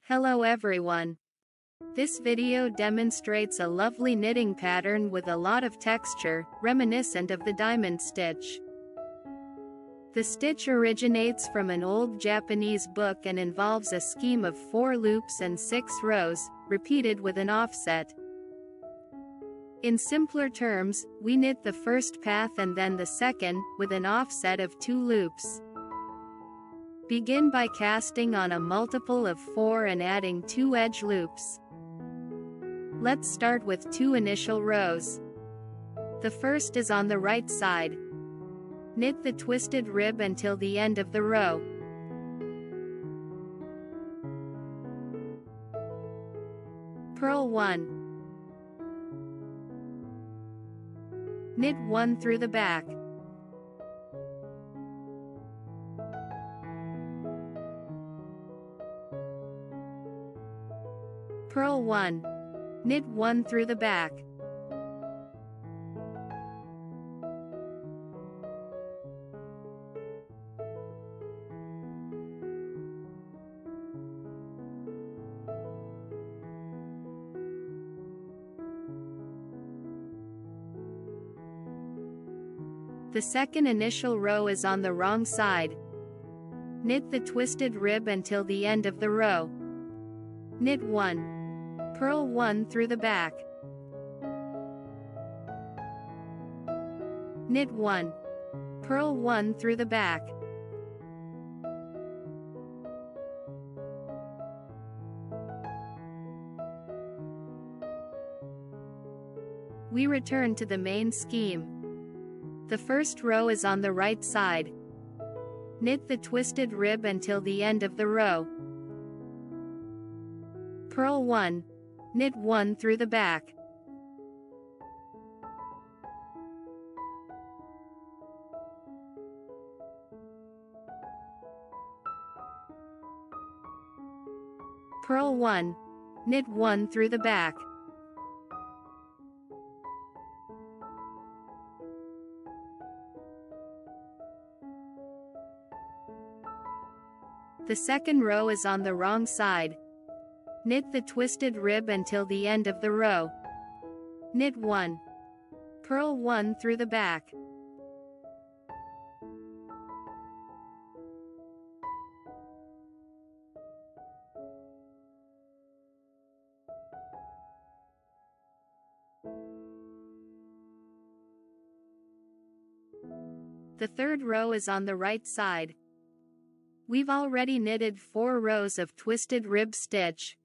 Hello everyone. This video demonstrates a lovely knitting pattern with a lot of texture, reminiscent of the diamond stitch. The stitch originates from an old Japanese book and involves a scheme of 4 loops and 6 rows, repeated with an offset. In simpler terms, we knit the first path and then the second, with an offset of 2 loops. Begin by casting on a multiple of 4 and adding 2 edge loops. Let's start with 2 initial rows. The first is on the right side. Knit the twisted rib until the end of the row. Purl 1. Knit 1 through the back. Purl 1. Knit 1 through the back. The second initial row is on the wrong side. Knit the twisted rib until the end of the row. Knit 1. Purl 1 through the back. Knit 1. Purl 1 through the back. We return to the main scheme. The first row is on the right side. Knit the twisted rib until the end of the row. Purl 1. Knit 1 through the back. Purl 1. Knit 1 through the back. The second row is on the wrong side. Knit the twisted rib until the end of the row. Knit 1. Purl 1 through the back. The third row is on the right side. We've already knitted 4 rows of twisted rib stitch.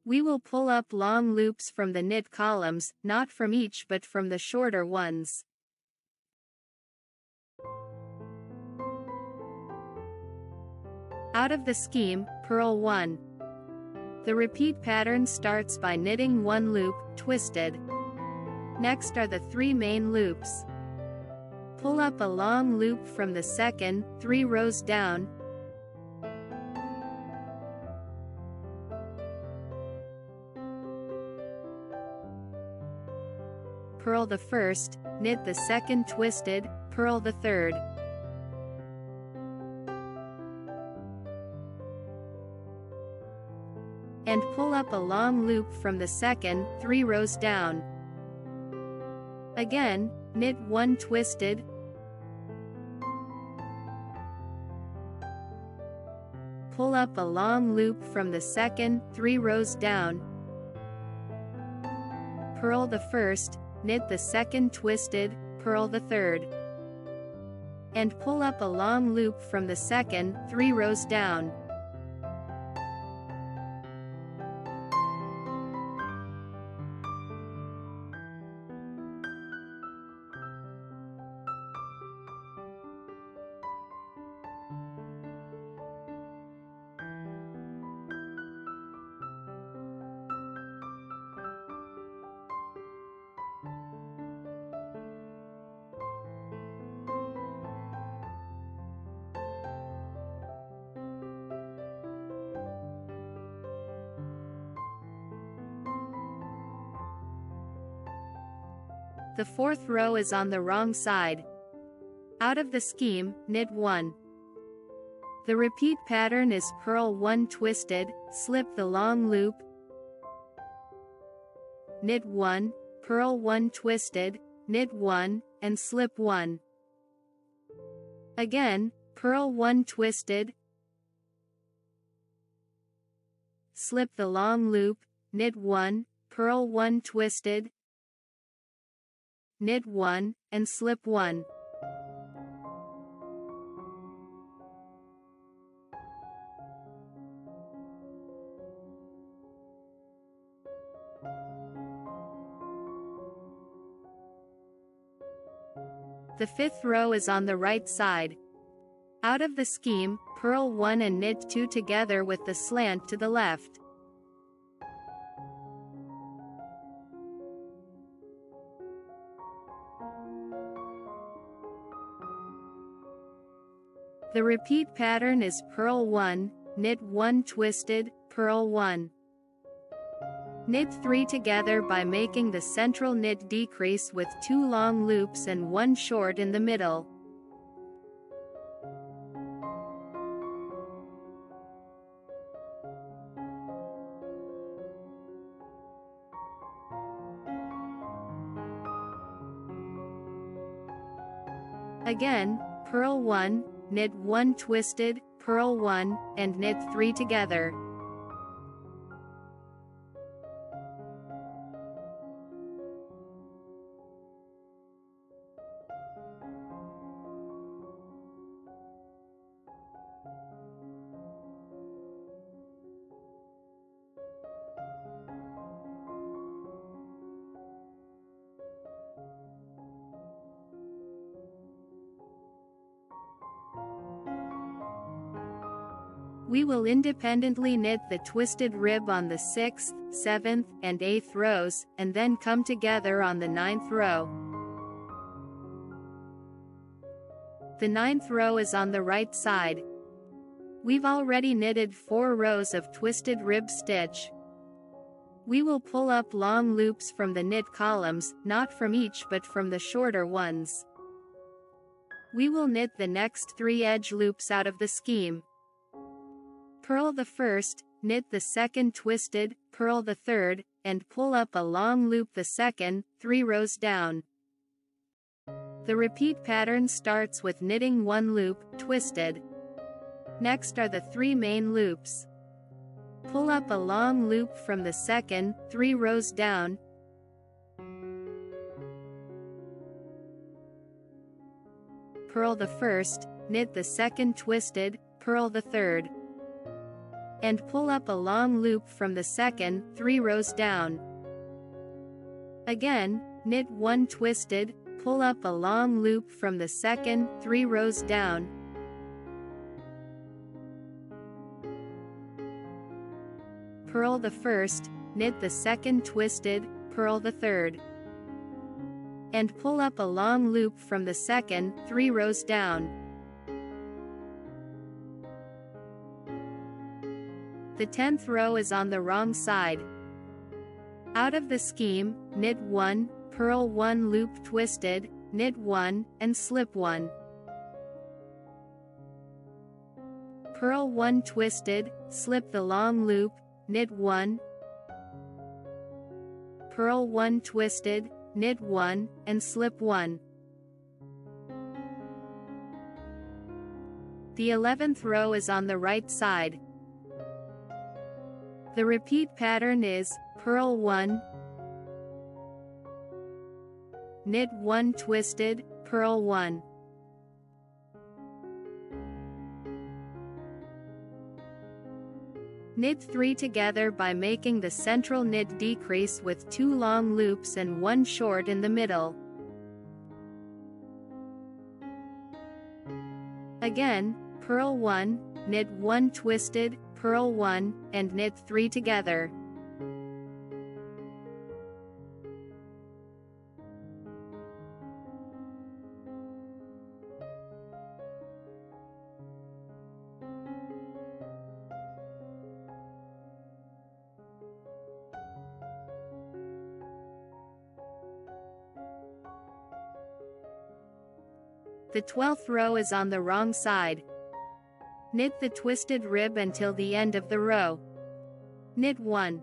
We will pull up long loops from the knit columns, not from each but from the shorter ones. Out of the scheme, purl 1. The repeat pattern starts by knitting 1 loop, twisted. Next are the 3 main loops. Pull up a long loop from the second, 3 rows down. Purl the first, knit the second twisted, purl the third. And pull up a long loop from the second, 3 rows down. Again, knit 1 twisted, pull up a long loop from the second, 3 rows down, purl the first, knit the second twisted, purl the third, and pull up a long loop from the second, 3 rows down. The fourth row is on the wrong side. Out of the scheme, knit 1. The repeat pattern is purl 1 twisted, slip the long loop, knit 1, purl 1 twisted, knit 1, and slip 1. Again, purl 1 twisted, slip the long loop, knit 1, purl 1 twisted, knit 1, and slip 1. The fifth row is on the right side. Out of the scheme, purl 1 and knit 2 together with the slant to the left. The repeat pattern is purl 1, knit 1 twisted, purl 1. Knit 3 together by making the central knit decrease with 2 long loops and 1 short in the middle. Again, purl 1, knit 1 twisted, purl 1, and knit 3 together. We will independently knit the twisted rib on the 6th, 7th, and 8th rows, and then come together on the 9th row. The 9th row is on the right side. We've already knitted 4 rows of twisted rib stitch. We will pull up long loops from the knit columns, not from each but from the shorter ones. We will knit the next 3 edge loops out of the scheme. Purl the first, knit the second twisted, purl the third, and pull up a long loop the second, 3 rows down. The repeat pattern starts with knitting 1 loop, twisted. Next are the 3 main loops. Pull up a long loop from the second, 3 rows down. Purl the first, knit the second twisted, purl the third. And pull up a long loop from the second, 3 rows down. Again, knit 1 twisted, pull up a long loop from the second, 3 rows down. Purl the first, knit the second twisted, purl the third. And pull up a long loop from the second, 3 rows down. The 10th row is on the wrong side. Out of the scheme, knit 1, purl 1 loop twisted, knit 1, and slip 1. Purl 1 twisted, slip the long loop, knit 1, purl 1 twisted, knit 1, and slip 1. The 11th row is on the right side. The repeat pattern is purl 1, knit 1 twisted, purl 1. Knit 3 together by making the central knit decrease with 2 long loops and 1 short in the middle. Again, purl 1, knit 1 twisted, purl 1, and knit 3 together. The 12th row is on the wrong side. Knit the twisted rib until the end of the row. Knit 1.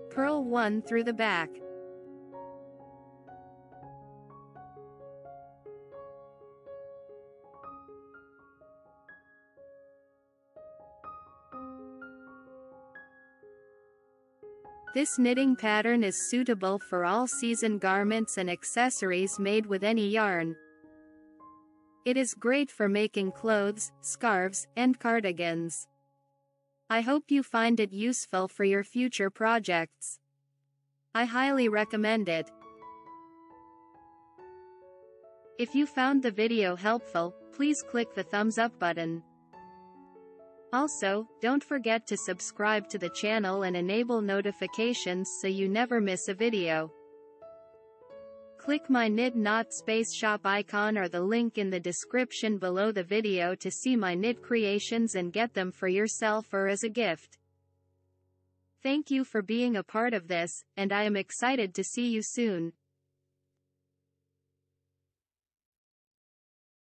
Purl 1 through the back. This knitting pattern is suitable for all-season garments and accessories made with any yarn. It is great for making clothes, scarves, and cardigans. I hope you find it useful for your future projects. I highly recommend it. If you found the video helpful, please click the thumbs up button. Also, don't forget to subscribe to the channel and enable notifications so you never miss a video. Click my Knit Knot Space Shop icon or the link in the description below the video to see my knit creations and get them for yourself or as a gift. Thank you for being a part of this, and I am excited to see you soon.